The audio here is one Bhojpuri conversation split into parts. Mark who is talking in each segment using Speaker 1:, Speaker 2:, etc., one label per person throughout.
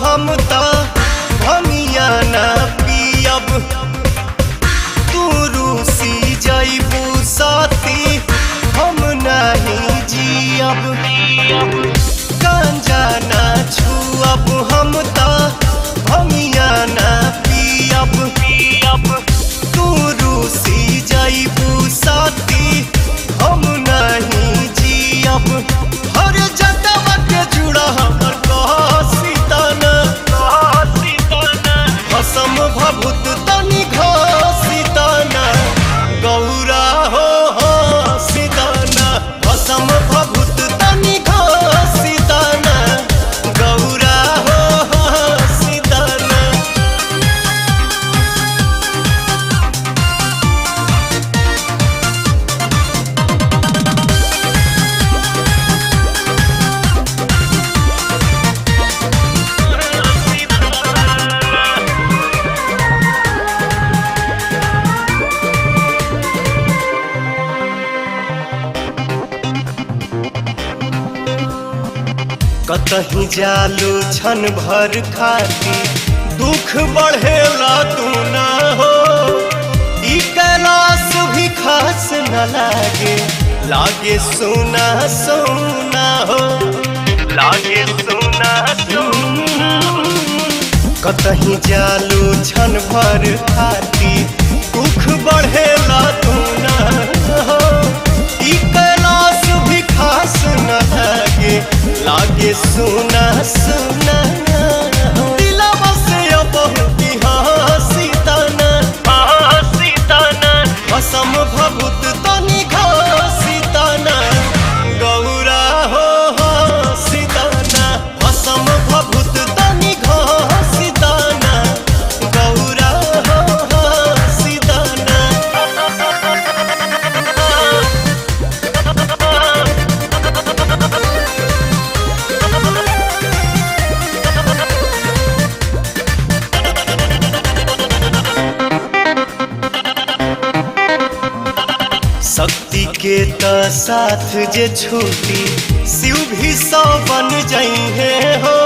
Speaker 1: हम तो भमिया ना पियब तू रूसी जइबू साथी हम नहीं जियब गांजा ना छुअब हम तो भमिया ना पियब तू रूसी जइबू साथी हम नहीं जियब हर जटवा के जुड़ा हमर भसम भभूत तनि घसीतना गौरा हो सीताना भसम भभूत तनि घसीतना गौरा हो सीताना। कतही जालू छन भर खाती दुख बढ़ेला तू ना हो ई कैलाश भी खास न लागे सोना सोना हो लागे सोना सोना कतही जालू छन भर खाती दुख बढ़ेला तू ना हो ई कैलाश भी खास न लागे सुना सुना दिलवा से बहुत हसीताना भसम भभूत तनि घसीताना गौरा हो सीताना भसम भभूत तनि घसीताना गौरा हो सीताना। शक्ति के त साथ जे छूटी शिव भी 100 बन जइहे हो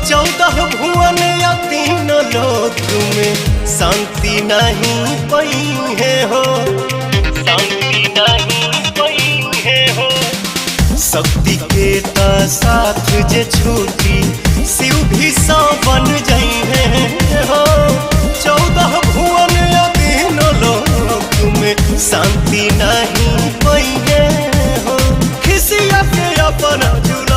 Speaker 1: 14 भुवन या 3 लोक में शांति नहीं पइहे हो शांति नहीं पइहे हो। शक्ति के त साथ जे छूटी शिव भी 100 बन जइहे हो 14 भुवन या 3 लोक में शांति नहीं पइहे हो खिसिया के अपन जुला